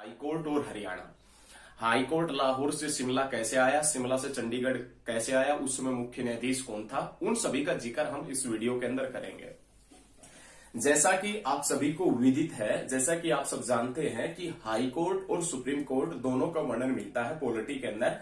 High court और Haryana. High court Lahore से शिमला कैसे आया, शिमला से चंडीगढ़ कैसे आया, उसमें मुख्य न्यायाधीश कौन था, उन सभी का जिक्र हम इस वीडियो के अंदर करेंगे। जैसा कि आप सभी को विदित है, जैसा कि आप सब जानते हैं कि हाई कोर्ट और सुप्रीम कोर्ट दोनों का वर्णन मिलता है पॉलिटी के अंदर।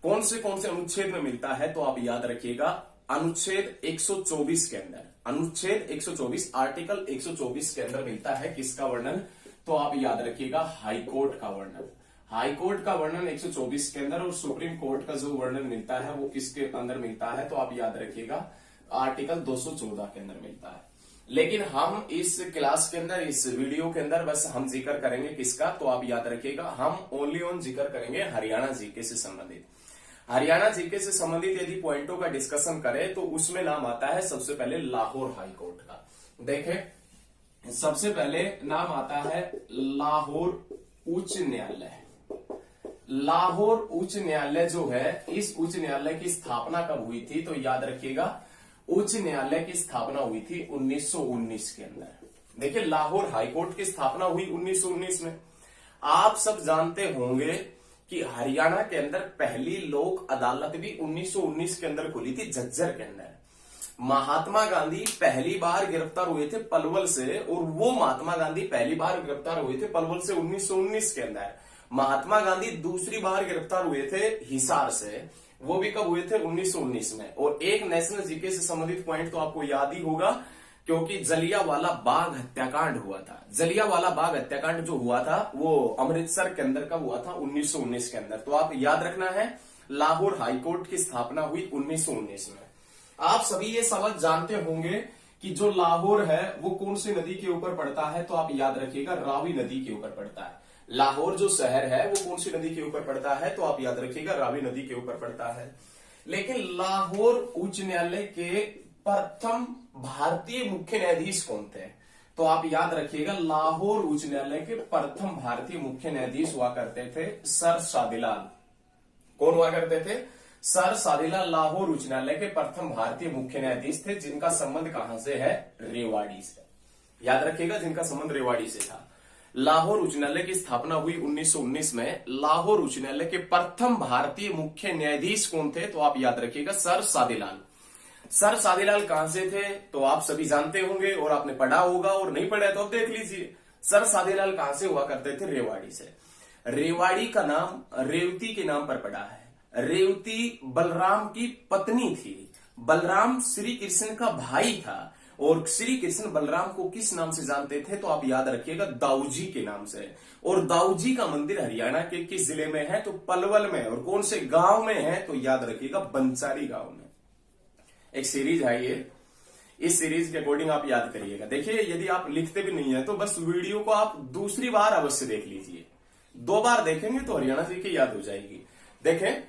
कौन से अनुच्छेद में मिलता है तो आप याद रखिएगा, अनुच्छेद 124 के अंदर, अनुच्छेद 124 आर्टिकल 124 के अंदर मिलता है किसका वर्णन, तो आप याद रखिएगा हाई कोर्ट का वर्णन। हाई कोर्ट का वर्णन 124 के अंदर और सुप्रीम कोर्ट का जो वर्णन मिलता है वो किसके अंदर मिलता है तो आप याद रखिएगा आर्टिकल 214 के अंदर मिलता है। लेकिन हम इस क्लास के अंदर, इस वीडियो के अंदर बस हम जिक्र करेंगे किसका, तो आप याद रखिएगा हम ओनली ऑन जिक्र करेंगे हरियाणा जीके से संबंधित। हरियाणा जीके से संबंधित यदि पॉइंटों का डिस्कशन करें तो उसमें नाम आता है सबसे पहले लाहौर हाई कोर्ट का। देखें, सबसे पहले नाम आता है लाहौर उच्च न्यायालय। लाहौर उच्च न्यायालय जो है, इस उच्च न्यायालय की स्थापना कब हुई थी तो याद रखिएगा उच्च न्यायालय की स्थापना हुई थी 1919 के अंदर। देखिए, लाहौर हाईकोर्ट की स्थापना हुई 1919 में। आप सब जानते होंगे कि हरियाणा के अंदर पहली लोक अदालत भी 1919 के अंदर खुली थी, झज्जर के अंदर। महात्मा गांधी पहली बार गिरफ्तार हुए थे पलवल से, और वो महात्मा गांधी पहली बार गिरफ्तार हुए थे पलवल से 1919 के अंदर। महात्मा गांधी दूसरी बार गिरफ्तार हुए थे हिसार से, वो भी कब हुए थे 1919 में। और एक नेशनल जीके से संबंधित पॉइंट तो आपको याद ही होगा, क्योंकि जलियांवाला बाग हत्याकांड हुआ था। जलियांवाला बाग हत्याकांड जो हुआ था वो अमृतसर के अंदर कब हुआ था, 1919 के अंदर। तो आप याद रखना है लाहौर हाईकोर्ट की स्थापना हुई 1919 में। आप सभी ये समझ जानते होंगे कि जो लाहौर है वो कौन सी नदी के ऊपर पड़ता है, तो आप याद रखिएगा रावी नदी के ऊपर पड़ता है। लाहौर जो शहर है वो कौन सी नदी के ऊपर पड़ता है तो आप याद रखिएगा रावी नदी के ऊपर पड़ता है। लेकिन लाहौर उच्च न्यायालय के प्रथम भारतीय मुख्य न्यायाधीश कौन थे, तो आप याद रखिएगा लाहौर उच्च न्यायालय के प्रथम भारतीय मुख्य न्यायाधीश हुआ करते थे सर शादीलाल। कौन हुआ करते थे? सर शादीलाल लाहौर उच्च न्यायालय के प्रथम भारतीय मुख्य न्यायाधीश थे, जिनका संबंध कहां से है? रेवाड़ी से। याद रखिएगा, जिनका संबंध रेवाड़ी से था। लाहौर उच्च न्यायालय की स्थापना हुई 1919 में। लाहौर उच्च न्यायालय के प्रथम भारतीय मुख्य न्यायाधीश कौन थे तो आप याद रखिएगा सर शादीलाल। सर शादीलाल कहां से थे तो आप सभी जानते होंगे, और आपने पढ़ा होगा, और नहीं पढ़ा तो आप देख लीजिए। सर शादीलाल कहां से हुआ करते थे? रेवाड़ी से। रेवाड़ी का नाम रेवती के नाम पर पड़ा है। रेवती बलराम की पत्नी थी। बलराम श्री कृष्ण का भाई था, और श्री कृष्ण बलराम को किस नाम से जानते थे तो आप याद रखिएगा दाऊजी के नाम से। और दाऊजी का मंदिर हरियाणा के किस जिले में है तो पलवल में। और कौन से गांव में है तो याद रखिएगा बंसारी गांव में। एक सीरीज है ये, इस सीरीज के अकॉर्डिंग आप याद करिएगा। देखिए, यदि आप लिखते भी नहीं है तो बस वीडियो को आप दूसरी बार अवश्य देख लीजिए। 2 बार देखेंगे तो हरियाणा जी की याद हो जाएगी। देखें,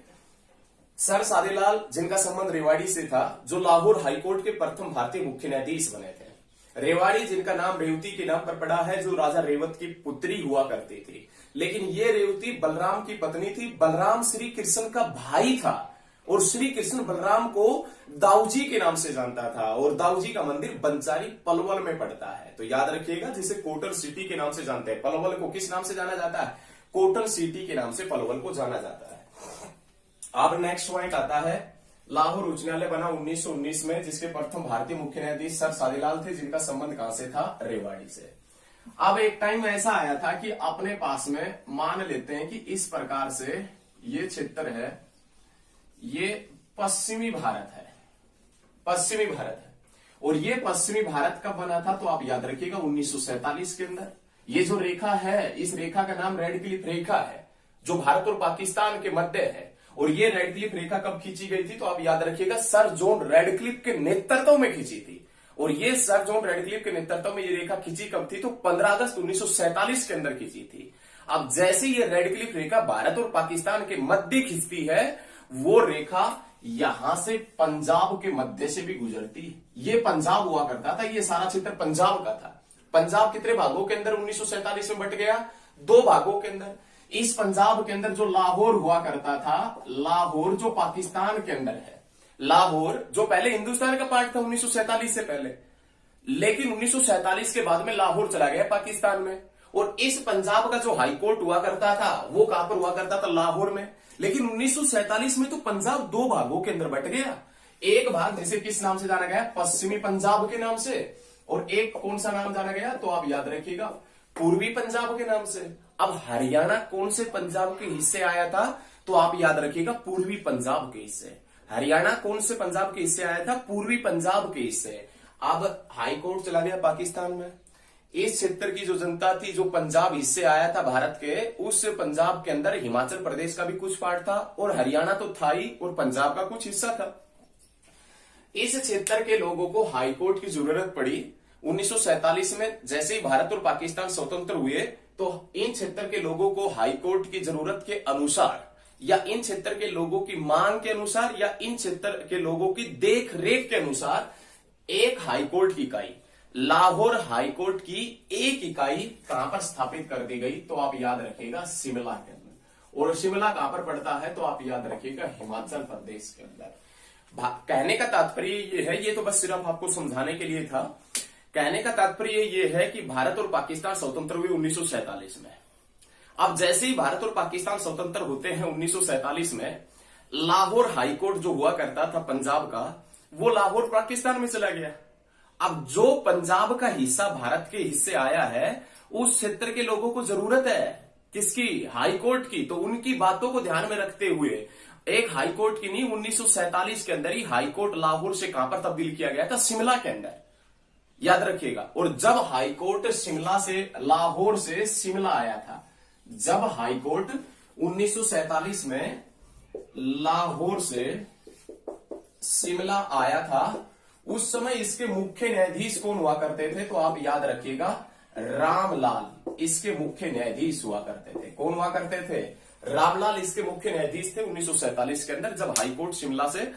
सर शादीलाल जिनका संबंध रेवाड़ी से था, जो लाहौर हाईकोर्ट के प्रथम भारतीय मुख्य न्यायाधीश बने थे। रेवाड़ी जिनका नाम रेवती के नाम पर पड़ा है, जो राजा रेवत की पुत्री हुआ करती थी। लेकिन ये रेवती बलराम की पत्नी थी। बलराम श्री कृष्ण का भाई था, और श्री कृष्ण बलराम को दाऊजी के नाम से जानता था। और दाऊजी का मंदिर बंसारी पलवल में पड़ता है। तो याद रखिएगा, जिसे कोटल सिटी के नाम से जानते हैं। पलवल को किस नाम से जाना जाता है? कोटल सिटी के नाम से पलवल को जाना जाता है। अब नेक्स्ट पॉइंट आता है, लाहौर उच्च न्यायालय बना 1919 में, जिसके प्रथम भारतीय मुख्य न्यायाधीश सर शादीलाल थे, जिनका संबंध कहां से था? रेवाड़ी से। अब एक टाइम ऐसा आया था कि अपने पास में मान लेते हैं कि इस प्रकार से ये क्षेत्र है, ये पश्चिमी भारत है, पश्चिमी भारत है। और ये पश्चिमी भारत कब बना था तो आप याद रखिएगा 1947 के अंदर। ये जो रेखा है, इस रेखा का नाम रेड क्लिफ रेखा है, जो भारत और पाकिस्तान के मध्य है। और ये रेड क्लिफ रेखा कब खींची गई थी तो आप याद रखिएगा सर जॉन रेडक्लिफ के नेतृत्व में खींची थी। और ये सर जॉन रेडक्लिफ के नेतृत्व में ये रेखा खींची कब थी तो 15 अगस्त 1947 के अंदर खींची थी। अब जैसे ये रेडक्लिफ रेखा भारत और पाकिस्तान के मध्य खींचती है, वो रेखा यहां से पंजाब के मध्य से भी गुजरती है। ये पंजाब हुआ करता था, ये सारा क्षेत्र पंजाब का था। पंजाब कितने भागों के अंदर 1947 में बंट गया? 2 भागों के अंदर। इस पंजाब के अंदर जो लाहौर हुआ करता था, लाहौर जो पाकिस्तान के अंदर है, लाहौर जो पहले हिंदुस्तान का पार्ट था 1947 से पहले, लेकिन 1947 के बाद में लाहौर चला गया पाकिस्तान में। और इस पंजाब का जो हाईकोर्ट हुआ करता था वो कहां पर हुआ करता था? लाहौर में। लेकिन 1947 में तो पंजाब दो भागों के अंदर बट गया। एक भाग जिसे किस नाम से जाना गया? पश्चिमी पंजाब के नाम से, और एक कौन सा नाम जाना गया? तो आप याद रखिएगा, पूर्वी पंजाब के नाम से। अब हरियाणा कौन से पंजाब के हिस्से आया था? तो आप याद रखिएगा, पूर्वी पंजाब के हिस्से। हरियाणा कौन से पंजाब के हिस्से आया था? पूर्वी पंजाब के हिस्से। अब हाईकोर्ट चला गया पाकिस्तान में। इस क्षेत्र की जो जनता थी, जो पंजाब हिस्से आया था भारत के, उस पंजाब के अंदर हिमाचल प्रदेश का भी कुछ पार्ट था और हरियाणा तो था ही, और पंजाब का कुछ हिस्सा था। इस क्षेत्र के लोगों को हाईकोर्ट की जरूरत पड़ी 1947 में। जैसे ही भारत और पाकिस्तान स्वतंत्र हुए तो इन क्षेत्र के लोगों को हाईकोर्ट की जरूरत के अनुसार, या इन क्षेत्र के लोगों की मांग के अनुसार, या इन क्षेत्र के लोगों की देख रेख के अनुसार एक हाईकोर्ट की इकाई, लाहौर हाईकोर्ट की एक इकाई कहां पर स्थापित कर दी गई? तो आप याद रखिएगा, शिमला के अंदर। और शिमला कहां पर पड़ता है? तो आप याद रखिएगा, हिमाचल प्रदेश के अंदर। कहने का तात्पर्य ये है, ये तो बस सिर्फ आपको समझाने के लिए था। कहने का तात्पर्य ये है कि भारत और पाकिस्तान स्वतंत्र हुए 1947 में। अब जैसे ही भारत और पाकिस्तान स्वतंत्र होते हैं 1947 में, लाहौर हाईकोर्ट जो हुआ करता था पंजाब का, वो लाहौर पाकिस्तान में चला गया। अब जो पंजाब का हिस्सा भारत के हिस्से आया है, उस क्षेत्र के लोगों को जरूरत है किसकी? हाईकोर्ट की। तो उनकी बातों को ध्यान में रखते हुए एक हाईकोर्ट की नींव 1947 के अंदर ही हाईकोर्ट लाहौर से कहां पर तब्दील किया गया था? शिमला के अंदर। याद रखिएगा। और जब हाईकोर्ट शिमला से, लाहौर से शिमला आया था, जब हाईकोर्ट 1947 में लाहौर से शिमला आया था, उस समय इसके मुख्य न्यायाधीश कौन हुआ करते थे? तो आप याद रखिएगा, रामलाल इसके मुख्य न्यायाधीश हुआ करते थे। कौन हुआ करते थे? रामलाल इसके मुख्य न्यायाधीश थे 1947 के अंदर, जब हाईकोर्ट शिमला से,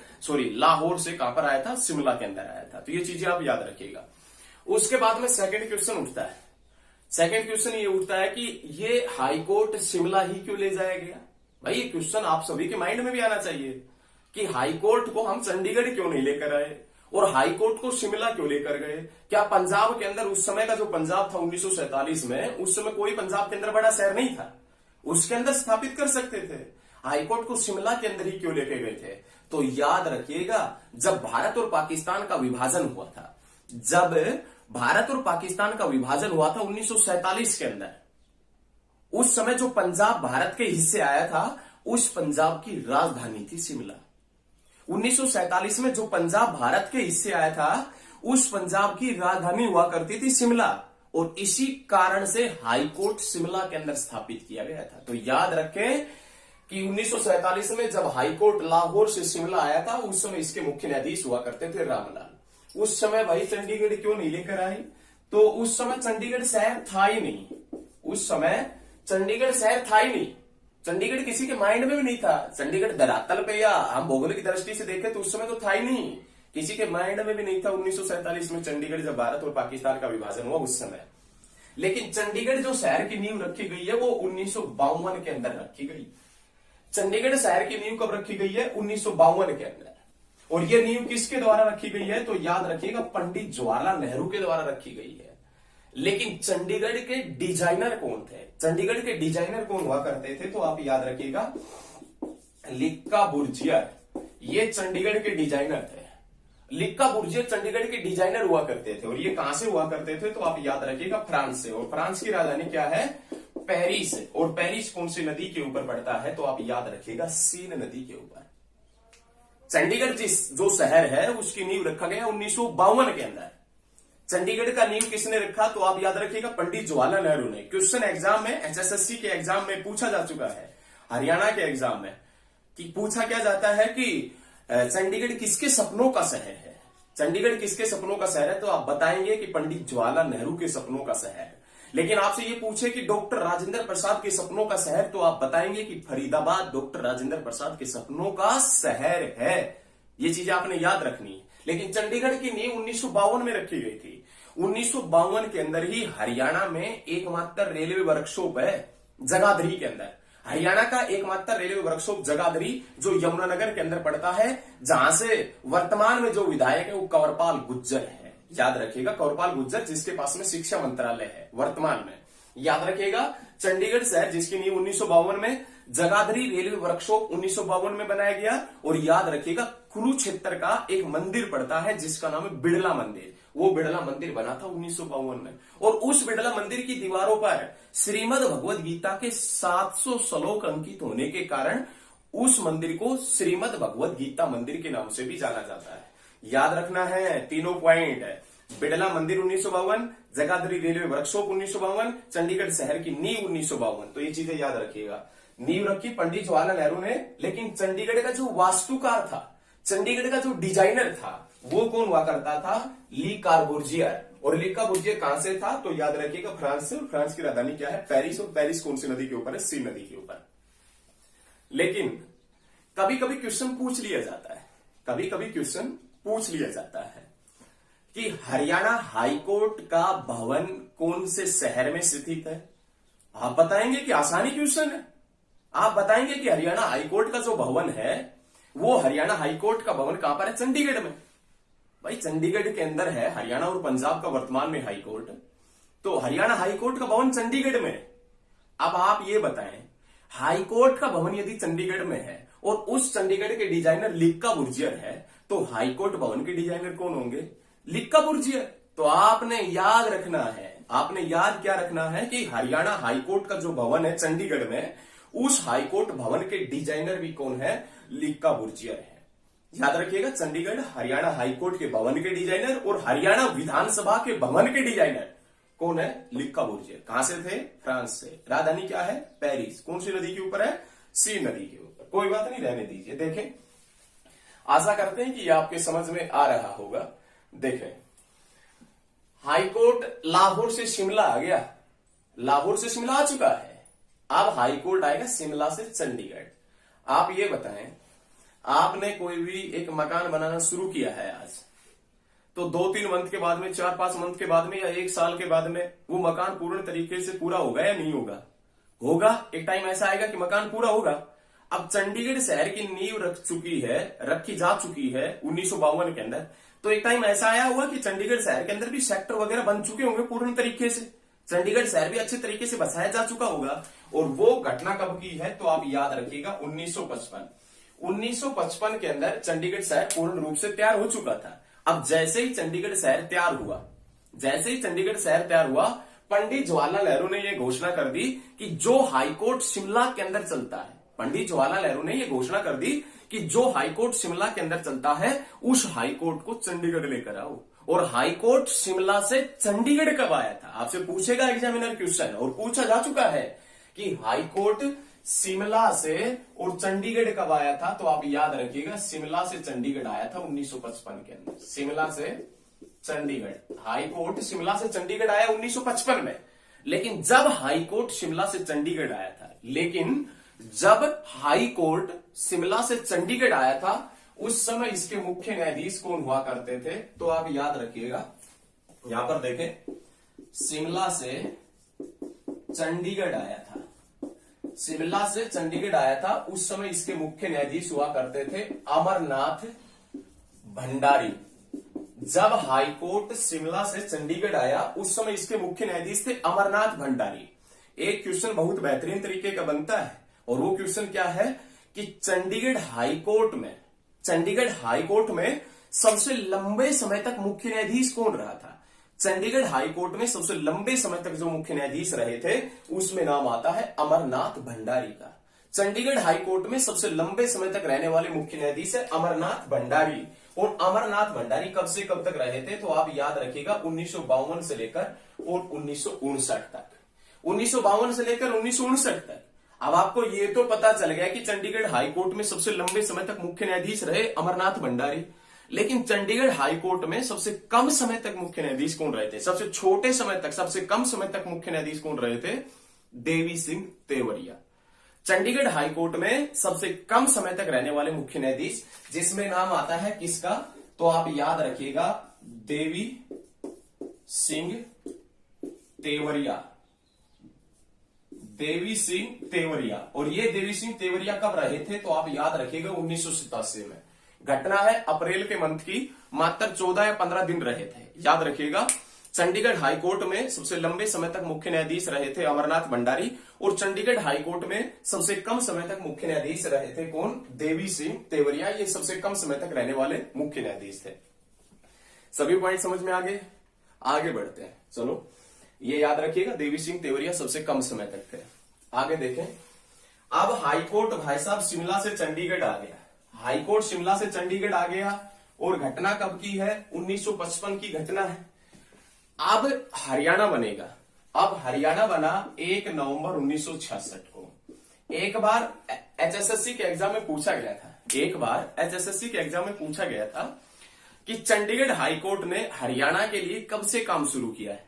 लाहौर से कहां पर आया था? शिमला के अंदर आया था। तो ये चीजें आप याद रखिएगा। उसके बाद में सेकंड क्वेश्चन उठता है। सेकंड क्वेश्चन ये उठता है कि ये हाईकोर्ट शिमला ही क्यों ले जाया गया? भाई ये क्वेश्चन आप सभी के माइंड में भी आना चाहिए कि हाईकोर्ट को हम चंडीगढ़ क्यों नहीं लेकर आए और हाईकोर्ट को शिमला क्यों लेकर गए? क्या पंजाब के अंदर, उस समय का जो पंजाब था 1947 में, उस समय कोई पंजाब के अंदर बड़ा शहर नहीं था, उसके अंदर स्थापित कर सकते थे। हाईकोर्ट को शिमला के अंदर ही क्यों लेके गए थे? तो याद रखिएगा, जब भारत और पाकिस्तान का विभाजन हुआ था, जब भारत और पाकिस्तान का विभाजन हुआ था 1947 के अंदर, उस समय जो पंजाब भारत के हिस्से आया था, उस पंजाब की राजधानी थी शिमला। 1947 में जो पंजाब भारत के हिस्से आया था, उस पंजाब की राजधानी हुआ करती थी शिमला, और इसी कारण से हाईकोर्ट शिमला के अंदर स्थापित किया गया था। तो याद रखें कि 1947 में जब हाईकोर्ट लाहौर से शिमला आया था, उस समय इसके मुख्य न्यायाधीश हुआ करते थे रामलाल। उस समय भाई चंडीगढ़ क्यों नहीं लेकर आई? तो उस समय चंडीगढ़ शहर था ही नहीं। उस समय चंडीगढ़ शहर था ही नहीं, चंडीगढ़ किसी के माइंड में भी नहीं था। चंडीगढ़ धरातल पे या हम भौगोलिक दृष्टि से देखें तो उस समय तो था ही नहीं, किसी के माइंड में भी नहीं था 1947 में चंडीगढ़, जब भारत और पाकिस्तान का विभाजन हुआ उस समय। लेकिन चंडीगढ़ जो शहर की नींव रखी गई है वो 1952 के अंदर रखी गई। चंडीगढ़ शहर की नींव कब रखी गई है? 1952 के अंदर। और ये नींव किसके द्वारा रखी गई है? तो याद रखिएगा, पंडित जवाहरलाल नेहरू के द्वारा रखी गई है। लेकिन चंडीगढ़ के डिजाइनर कौन थे? चंडीगढ़ के डिजाइनर कौन हुआ करते थे? तो आप याद रखिएगा, लिक्का बुर्जियर, ये चंडीगढ़ के डिजाइनर थे। लिक्का बुर्जियर चंडीगढ़ के डिजाइनर हुआ करते थे। और ये कहां से हुआ करते थे? तो आप याद रखिएगा, फ्रांस से। और फ्रांस की राजधानी क्या है? पेरिस। और पेरिस कौन सी नदी के ऊपर पड़ता है? तो आप याद रखिएगा, सीन नदी के ऊपर। चंडीगढ़ जो शहर है उसकी नींव रखा गया 1952 के अंदर। चंडीगढ़ का नींव किसने रखा? तो आप याद रखिएगा, पंडित जवाहरलाल नेहरू ने। क्वेश्चन एग्जाम में, एचएसएससी के एग्जाम में पूछा जा चुका है, हरियाणा के एग्जाम में, कि पूछा क्या जाता है कि चंडीगढ़ किसके सपनों का शहर है? चंडीगढ़ किसके सपनों का शहर है? तो आप बताएंगे कि पंडित जवाहरलाल नेहरू के सपनों का शहर। लेकिन आपसे ये पूछे कि डॉक्टर राजेंद्र प्रसाद के सपनों का शहर, तो आप बताएंगे कि फरीदाबाद डॉक्टर राजेंद्र प्रसाद के सपनों का शहर है। ये चीजें आपने याद रखनी है। लेकिन चंडीगढ़ की नींव 1952 में रखी गई थी। 1952 के अंदर ही हरियाणा में एकमात्र रेलवे वर्कशॉप है जगाधरी के अंदर। हरियाणा का एकमात्र रेलवे वर्कशॉप जगाधरी, जो यमुनानगर के अंदर पड़ता है, जहां से वर्तमान में जो विधायक है वो कंवरपाल गुर्जर है। याद रखिएगा, कंवरपाल गुर्जर, जिसके पास में शिक्षा मंत्रालय है वर्तमान में। याद रखिएगा, चंडीगढ़ शहर जिसकी नींव 1952 में, जगाधरी रेलवे वर्कशॉप 1952 में बनाया गया। और याद रखिएगा, कुरुक्षेत्र का एक मंदिर पड़ता है जिसका नाम है बिड़ला मंदिर, वो बिड़ला मंदिर बना था 1952 में। और उस बिड़ला मंदिर की दीवारों पर श्रीमद् भगवद गीता के 700 श्लोक अंकित होने के कारण उस मंदिर को श्रीमद् भगवद गीता मंदिर के नाम से भी जाना जाता है। याद रखना है तीनों पॉइंट, बिड़ला मंदिर 1952, जगाधरी रेलवे वर्कशॉप 1952, चंडीगढ़ शहर की नींव 1952। तो ये चीजें याद रखिएगा। नींव रखी पंडित जवाहरलाल नेहरू ने, लेकिन चंडीगढ़ का जो वास्तुकार था, चंडीगढ़ का जो डिजाइनर था, वो कौन हुआ करता था? ली कार्बुजियर। और ली कार्बुजियर कहां से था? तो याद रखिएगा फ्रांस से। और फ्रांस की राजधानी क्या है? पेरिस। और पेरिस कौन सी नदी के ऊपर है? सीन नदी के ऊपर। लेकिन कभी कभी क्वेश्चन पूछ लिया जाता है, कभी कभी क्वेश्चन पूछ लिया जाता है कि हरियाणा हाईकोर्ट का भवन कौन से शहर में स्थित है? आप बताएंगे कि आसानी क्वेश्चन है। आप बताएंगे कि हरियाणा हाईकोर्ट का जो भवन है, वो हरियाणा हाईकोर्ट का भवन कहां पर है? चंडीगढ़ में। भाई चंडीगढ़ के अंदर है हरियाणा और पंजाब का वर्तमान में हाईकोर्ट, तो हरियाणा हाईकोर्ट का भवन चंडीगढ़ में। अब आप ये बताएं, हाईकोर्ट का भवन यदि चंडीगढ़ में है और उस चंडीगढ़ के डिजाइनर लिक्का बुर्जियर है, तो हाईकोर्ट भवन के डिजाइनर कौन होंगे? लिक्का बुर्जियर। तो आपने याद रखना है, आपने याद क्या रखना है कि हरियाणा हाईकोर्ट का जो भवन है चंडीगढ़ में, उस हाईकोर्ट भवन के डिजाइनर भी कौन है? लिक्का बुर्जियर है। याद रखिएगा, चंडीगढ़ हरियाणा हाईकोर्ट के भवन के डिजाइनर और हरियाणा विधानसभा के भवन के डिजाइनर कौन है? लिक्का बुर्जियर। कहां से थे? फ्रांस से। राजधानी क्या है? पेरिस। कौन सी नदी के ऊपर है? सीन नदी के ऊपर। कोई बात नहीं, रहने दीजिए। देखें, आशा करते हैं कि आपके समझ में आ रहा होगा। देखें, हाईकोर्ट लाहौर से शिमला आ गया, लाहौर से शिमला आ चुका है। अब हाईकोर्ट आएगा शिमला से चंडीगढ़। आप ये बताएं, आपने कोई भी एक मकान बनाना शुरू किया है आज, तो 2-3 मंथ के बाद में, 4-5 मंथ के बाद में, या 1 साल के बाद में वो मकान पूर्ण तरीके से पूरा होगा या नहीं होगा? होगा। एक टाइम ऐसा आएगा कि मकान पूरा होगा। अब चंडीगढ़ शहर की नींव रखी जा चुकी है 1952 के अंदर, तो एक टाइम ऐसा आया होगा कि चंडीगढ़ शहर के अंदर भी सेक्टर वगैरह बन चुके होंगे पूर्ण तरीके से, चंडीगढ़ शहर भी अच्छे तरीके से बसाया जा चुका होगा। और वो घटना कब की है? तो आप याद रखिएगा 1955। 1955 के अंदर चंडीगढ़ शहर पूर्ण रूप से तैयार हो चुका था। अब जैसे ही चंडीगढ़ शहर तैयार हुआ, जैसे ही चंडीगढ़ शहर तैयार हुआ, पंडित जवाहरलाल नेहरू ने यह घोषणा कर दी कि जो हाईकोर्ट शिमला के अंदर चलता है, पंडित जवाहरलाल नेहरू ने यह घोषणा कर दी कि जो हाईकोर्ट शिमला के अंदर चलता है, उस हाईकोर्ट को चंडीगढ़ लेकर आओ। और हाईकोर्ट शिमला से चंडीगढ़ कब आया था? आपसे पूछेगा एग्जामिनर क्वेश्चन, और पूछा जा चुका है कि हाईकोर्ट शिमला से और चंडीगढ़ कब आया था? तो आप याद रखिएगा, शिमला से चंडीगढ़ आया था 1955 के अंदर। शिमला से चंडीगढ़, हाईकोर्ट शिमला से चंडीगढ़ आया 1955 में। लेकिन जब हाईकोर्ट शिमला से चंडीगढ़ आया था, लेकिन जब हाईकोर्ट शिमला से चंडीगढ़ आया था, उस समय इसके मुख्य न्यायाधीश कौन हुआ करते थे? तो आप याद रखिएगा, यहां पर देखें, शिमला से चंडीगढ़ आया था, शिमला से चंडीगढ़ आया था, उस समय इसके मुख्य न्यायाधीश हुआ करते थे अमरनाथ भंडारी। जब हाईकोर्ट शिमला से चंडीगढ़ आया, उस समय इसके मुख्य न्यायाधीश थे अमरनाथ भंडारी। एक क्वेश्चन बहुत बेहतरीन तरीके का बनता है, और वो क्वेश्चन क्या है कि चंडीगढ़ हाईकोर्ट में सबसे लंबे समय तक मुख्य न्यायाधीश कौन रहा था? चंडीगढ़ हाईकोर्ट में सबसे लंबे समय तक जो मुख्य न्यायाधीश रहे थे, उसमें नाम आता है अमरनाथ भंडारी का। चंडीगढ़ हाईकोर्ट में सबसे लंबे समय तक रहने वाले मुख्य न्यायाधीश है अमरनाथ भंडारी। और अमरनाथ भंडारी कब से कब तक रहे थे? तो आप याद रखिएगा 1952 से लेकर और 1959 तक, 1952 से लेकर 1959 तक। अब आपको ये तो पता चल गया कि चंडीगढ़ हाईकोर्ट में सबसे लंबे समय तक मुख्य न्यायाधीश रहे अमरनाथ भंडारी, लेकिन चंडीगढ़ हाईकोर्ट में सबसे कम समय तक मुख्य न्यायाधीश कौन रहे थे? सबसे छोटे समय तक, सबसे कम समय तक मुख्य न्यायाधीश कौन रहे थे? देवी सिंह तेवरिया। चंडीगढ़ हाईकोर्ट में सबसे कम समय तक रहने वाले मुख्य न्यायाधीश, जिसमें नाम आता है किसका? तो आप याद रखिएगा, देवी सिंह तेवरिया, देवी सिंह तेवरिया। और ये देवी सिंह तेवरिया कब रहे थे? तो आप याद रखिएगा 1987 में। घटना है अप्रैल के मंथ की, मात्र 14 या 15 दिन रहे थे। याद रखिएगा चंडीगढ़ हाईकोर्ट में सबसे लंबे समय तक मुख्य न्यायाधीश रहे थे अमरनाथ भंडारी, और चंडीगढ़ हाईकोर्ट में सबसे कम समय तक मुख्य न्यायाधीश रहे थे कौन? देवी सिंह तेवरिया। ये सबसे कम समय तक रहने वाले मुख्य न्यायाधीश थे। सभी पॉइंट समझ में आगे बढ़ते हैं। चलो ये याद रखिएगा, देवी सिंह तेवरिया सबसे कम समय तक थे। आगे देखें, अब हाईकोर्ट भाई साहब शिमला से चंडीगढ़ आ गया। हाईकोर्ट शिमला से चंडीगढ़ आ गया, और घटना कब की है? 1955 की घटना है। अब हरियाणा बनेगा। अब हरियाणा बना 1 नवंबर 1966 को। एक बार एचएसएससी के एग्जाम में पूछा गया था, कि चंडीगढ़ हाईकोर्ट ने हरियाणा के लिए कब से काम शुरू किया है।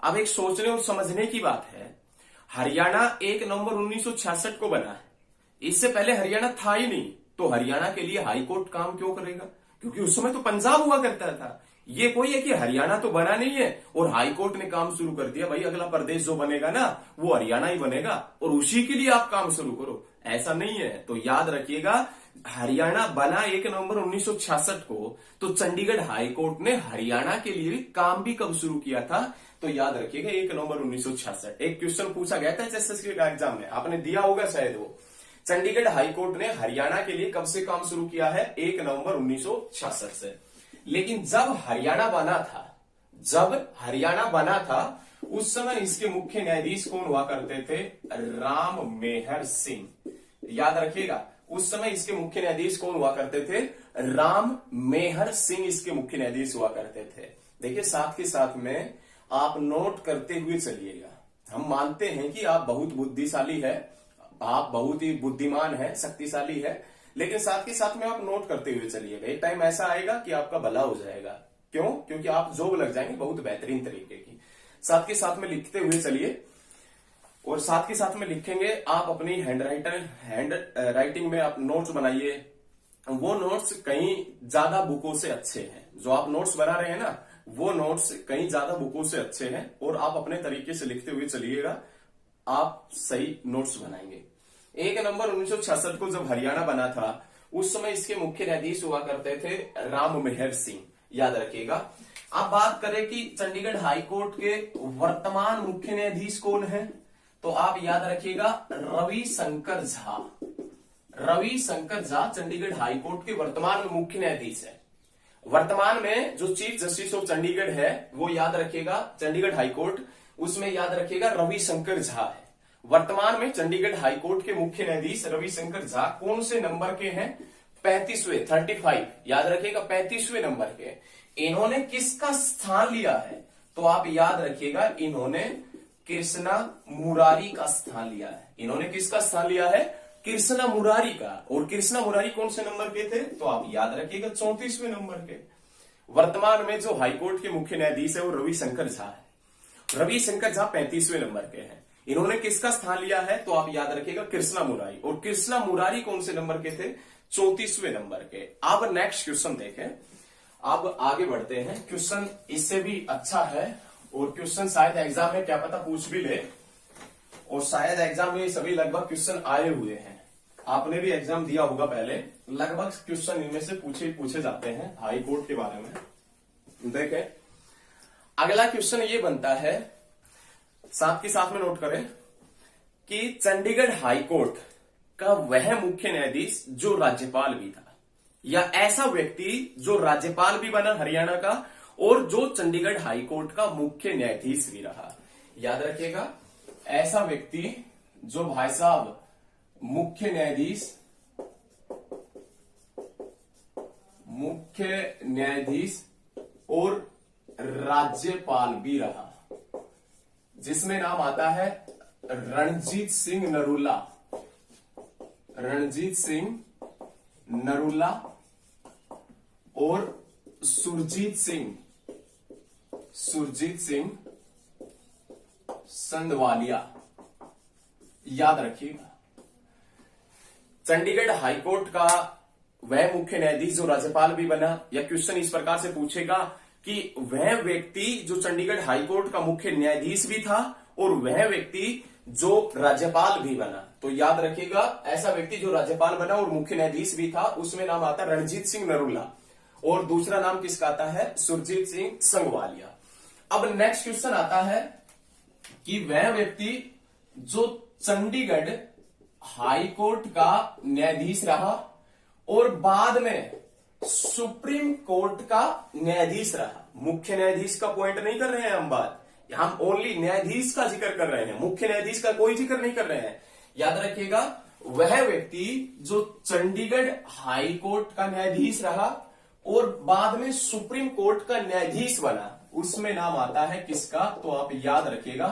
अब एक सोचने और समझने की बात है, हरियाणा 1 नवंबर 1966 को बना है, इससे पहले हरियाणा था ही नहीं, तो हरियाणा के लिए हाईकोर्ट काम क्यों करेगा? क्योंकि उस समय तो पंजाब हुआ करता था। ये कोई है कि हरियाणा तो बना नहीं है और हाईकोर्ट ने काम शुरू कर दिया, भाई अगला प्रदेश जो बनेगा ना वो हरियाणा ही बनेगा और उसी के लिए आप काम शुरू करो, ऐसा नहीं है। तो याद रखिएगा, हरियाणा बना 1 नवंबर 1966 को, तो चंडीगढ़ हाईकोर्ट ने हरियाणा के लिए काम भी कब शुरू किया था? तो याद रखिएगा 1 नवंबर 1966। एक क्वेश्चन पूछा गया था एचएसएससी का एग्जाम में, आपने दिया होगा शायद वो। चंडीगढ़ हाईकोर्ट ने हरियाणा के लिए कब से काम शुरू किया है? 1 नवंबर 1966 से। लेकिन जब हरियाणा बना था, उस समय इसके मुख्य न्यायाधीश कौन हुआ करते थे? राम मेहर सिंह। याद रखिएगा, उस समय इसके मुख्य न्यायाधीश कौन हुआ करते थे? राम मेहर सिंह इसके मुख्य न्यायाधीश हुआ करते थे। देखिए, साथ के साथ में आप नोट करते हुए चलिएगा। हम मानते हैं कि आप बहुत बुद्धिशाली है, आप बहुत ही बुद्धिमान है, शक्तिशाली है, लेकिन साथ के साथ में आप नोट करते हुए चलिएगा। एक टाइम ऐसा आएगा कि आपका भला हो जाएगा। क्यों? क्योंकि आप जॉब लग जाएंगे बहुत बेहतरीन तरीके की। साथ के साथ में लिखते हुए चलिए, और साथ के साथ में लिखेंगे आप अपनी हैंड राइटिंग में आप नोट्स बनाइए। वो नोट्स कहीं ज्यादा बुकों से अच्छे हैं, जो आप नोट्स बना रहे हैं ना, वो नोट्स कहीं ज्यादा बुकों से अच्छे हैं, और आप अपने तरीके से लिखते हुए चलिएगा, आप सही नोट्स बनाएंगे। 1 नवंबर 1966 को जब हरियाणा बना था, उस समय इसके मुख्य न्यायाधीश हुआ करते थे राम मेहर सिंह। याद रखिएगा। अब बात करें कि चंडीगढ़ हाईकोर्ट के वर्तमान मुख्य न्यायाधीश कौन है, तो आप याद रखिएगा रविशंकर झा। रविशंकर झा चंडीगढ़ हाईकोर्ट के वर्तमान में मुख्य न्यायाधीश है। वर्तमान में जो चीफ जस्टिस ऑफ चंडीगढ़ है, वो याद रखिएगा, चंडीगढ़ हाईकोर्ट, उसमें याद रखिएगा रविशंकर झा है। वर्तमान में चंडीगढ़ हाईकोर्ट के मुख्य न्यायाधीश रविशंकर झा कौन से नंबर के हैं? 35वें, 35। याद रखिएगा 35वें नंबर के। इन्होंने किसका स्थान लिया है? तो आप याद रखिएगा, इन्होंने कृष्णा मुरारी का स्थान लिया है। इन्होंने किसका स्थान लिया है? कृष्णा मुरारी का। और कृष्णा मुरारी कौन से नंबर के थे? तो आप याद रखिएगा 34वें नंबर के। वर्तमान में जो हाईकोर्ट के मुख्य न्यायाधीश है वो रविशंकर झा है। रविशंकर झा 35वें नंबर के हैं। इन्होंने किसका स्थान लिया है? तो आप याद रखिएगा कृष्णा मुरारी। और कृष्णा मुरारी कौन से नंबर के थे? 34वें नंबर के। अब नेक्स्ट क्वेश्चन देखें। अब आगे बढ़ते हैं। क्वेश्चन इससे भी अच्छा है, और क्वेश्चन शायद एग्जाम में क्या पता पूछ भी ले, और शायद एग्जाम में सभी लगभग क्वेश्चन आए हुए हैं। आपने भी एग्जाम दिया होगा पहले, लगभग क्वेश्चन इनमें से पूछे जाते हैं हाई कोर्ट के बारे में। देखें, अगला क्वेश्चन ये बनता है, साथ के साथ में नोट करें कि चंडीगढ़ हाईकोर्ट का वह मुख्य न्यायाधीश जो राज्यपाल भी था, या ऐसा व्यक्ति जो राज्यपाल भी बना हरियाणा का और जो चंडीगढ़ हाईकोर्ट का मुख्य न्यायाधीश भी रहा। याद रखिएगा, ऐसा व्यक्ति जो भाई साहब मुख्य न्यायाधीश और राज्यपाल भी रहा, जिसमें नाम आता है रणजीत सिंह नरूला और सुरजीत सिंह संधवालिया। याद रखिएगा, चंडीगढ़ हाईकोर्ट का वह मुख्य न्यायाधीश जो राज्यपाल भी बना, या क्वेश्चन इस प्रकार से पूछेगा कि वह व्यक्ति जो चंडीगढ़ हाईकोर्ट का मुख्य न्यायाधीश भी था और वह व्यक्ति जो राज्यपाल भी बना। तो याद रखिएगा, ऐसा व्यक्ति जो राज्यपाल बना और मुख्य न्यायाधीश भी था, उसमें नाम आता रणजीत सिंह नरूला, और दूसरा नाम किसका आता है? सुरजीत सिंह संगवालिया। अब नेक्स्ट क्वेश्चन आता है कि वह व्यक्ति जो चंडीगढ़ हाई कोर्ट का न्यायाधीश रहा और बाद में सुप्रीम कोर्ट का न्यायाधीश रहा। मुख्य न्यायाधीश का पॉइंट नहीं कर रहे हैं हम बात, हम ओनली न्यायाधीश का जिक्र कर रहे हैं, मुख्य न्यायाधीश का कोई जिक्र नहीं कर रहे हैं। याद रखिएगा, वह व्यक्ति जो चंडीगढ़ हाई कोर्ट का न्यायाधीश रहा और बाद में सुप्रीम कोर्ट का न्यायाधीश बना, उसमें नाम आता है किसका? तो आप याद रखिएगा,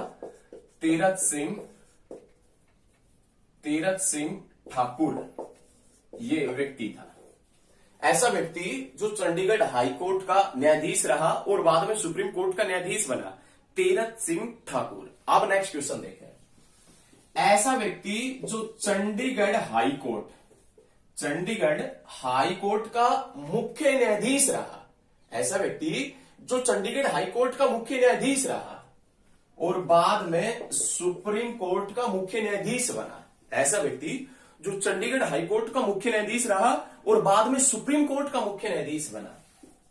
तीरथ सिंह ठाकुर ये व्यक्ति था। ऐसा व्यक्ति जो चंडीगढ़ हाई कोर्ट का न्यायाधीश रहा और बाद में सुप्रीम कोर्ट का न्यायाधीश बना, तीरथ सिंह ठाकुर। अब नेक्स्ट क्वेश्चन देखें। ऐसा व्यक्ति जो चंडीगढ़ हाई कोर्ट का मुख्य न्यायाधीश रहा, ऐसा व्यक्ति जो चंडीगढ़ हाई कोर्ट का मुख्य न्यायाधीश रहा और बाद में सुप्रीम कोर्ट का मुख्य न्यायाधीश बना, ऐसा व्यक्ति जो चंडीगढ़ हाई कोर्ट का मुख्य न्यायाधीश रहा और बाद में सुप्रीम कोर्ट का मुख्य न्यायाधीश बना,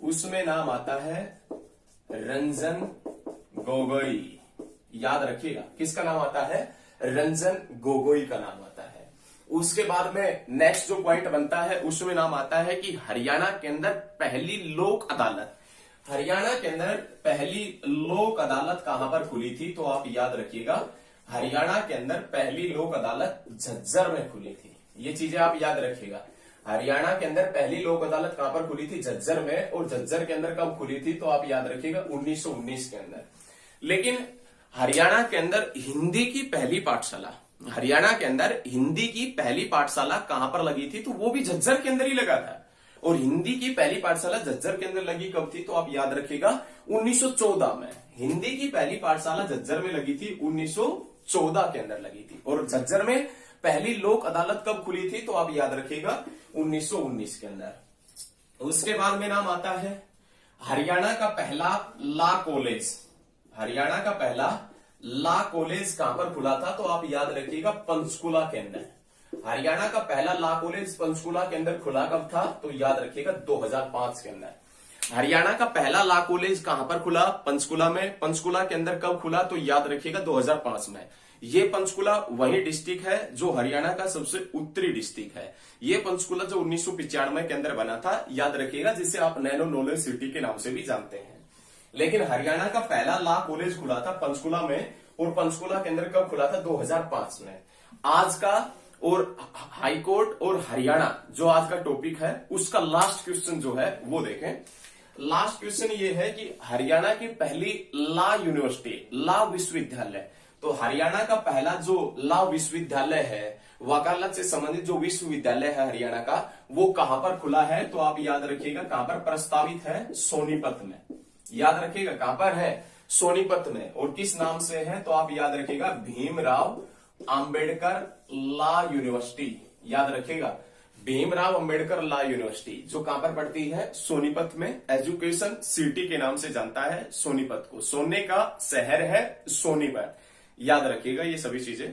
उसमें नाम आता है रंजन गोगोई। याद रखिएगा, किसका नाम आता है? रंजन गोगोई का नाम आता है। उसके बाद में नेक्स्ट जो पॉइंट बनता है उसमें नाम आता है कि हरियाणा के अंदर पहली लोक अदालत, हरियाणा के अंदर पहली लोक अदालत कहां पर खुली थी? तो आप याद रखिएगा, हरियाणा के अंदर पहली लोक अदालत झज्जर में खुली थी। ये चीजें आप याद रखिएगा, हरियाणा के अंदर पहली लोक अदालत कहां पर खुली थी? झज्जर में। और झज्जर के अंदर कब खुली थी? तो आप याद रखिएगा 1919 के अंदर। लेकिन हरियाणा के अंदर हिंदी की पहली पाठशाला, हरियाणा के अंदर हिंदी की पहली पाठशाला कहां पर लगी थी? तो वो भी झज्जर के अंदर ही लगा था। और हिंदी की पहली पाठशाला झज्जर के अंदर लगी कब थी? तो आप याद रखिएगा 1914 में। हिंदी की पहली पाठशाला झज्जर में लगी थी, 1914 के अंदर लगी थी। और झज्जर में पहली लोक अदालत कब खुली थी? तो आप याद रखिएगा 1919 के अंदर। उसके बाद में नाम आता है हरियाणा का पहला लॉ कॉलेज। हरियाणा का पहला लॉ कॉलेज कहां पर खुला था? तो आप याद रखिएगा पंचकुला के अंदर। हरियाणा का पहला लॉ कॉलेज पंचकुला के अंदर खुला कब था? तो याद रखिएगा 2005 के अंदर। हरियाणा का पहला लॉ कॉलेज कहां पर खुला? पंचकुला में। पंचकुला के अंदर कब खुला? तो याद रखिएगा 2005 में। ये पंचकुला वही डिस्ट्रिक्ट है जो हरियाणा का सबसे उत्तरी डिस्ट्रिक्ट है। ये पंचकुला जो 1995 के अंदर बना था, याद रखिएगा, जिसे आप नैनो नॉलेज सिटी के नाम से भी जानते हैं। लेकिन हरियाणा का पहला लॉ कॉलेज खुला था पंचकुला में, और पंचकुला के अंदर कब खुला था? 2005 में। आज का और हाई कोर्ट और हरियाणा जो आज का टॉपिक है, उसका लास्ट क्वेश्चन जो है वो देखें। लास्ट क्वेश्चन ये है कि हरियाणा की पहली लॉ यूनिवर्सिटी, लॉ विश्वविद्यालय, तो हरियाणा का पहला जो लॉ विश्वविद्यालय है, वकालत से संबंधित जो विश्वविद्यालय है हरियाणा का, वो कहां पर खुला है? तो आप याद रखिएगा कहां पर प्रस्तावित है? सोनीपत में। याद रखिएगा कहां पर है? सोनीपत में। और किस नाम से है? तो आप याद रखिएगा भीमराव अंबेडकर लॉ यूनिवर्सिटी। याद रखिएगा भीमराव अंबेडकर लॉ यूनिवर्सिटी, जो कहां पर पड़ती है? सोनीपत में। एजुकेशन सिटी के नाम से जानता है सोनीपत को। सोने का शहर है सोनीपत। याद रखिएगा ये सभी चीजें।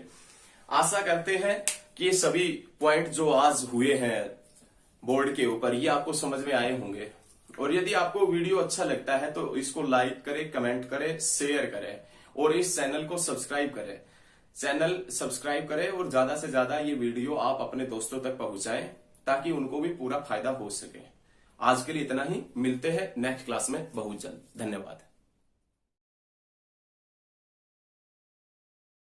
आशा करते हैं कि ये सभी पॉइंट जो आज हुए हैं बोर्ड के ऊपर, ये आपको समझ में आए होंगे। और यदि आपको वीडियो अच्छा लगता है तो इसको लाइक करें, कमेंट करें, शेयर करें और इस चैनल को सब्सक्राइब करें। चैनल सब्सक्राइब करें और ज्यादा से ज्यादा ये वीडियो आप अपने दोस्तों तक पहुंचाएं ताकि उनको भी पूरा फायदा हो सके। आज के लिए इतना ही, मिलते हैं नेक्स्ट क्लास में बहुत जल्द। धन्यवाद।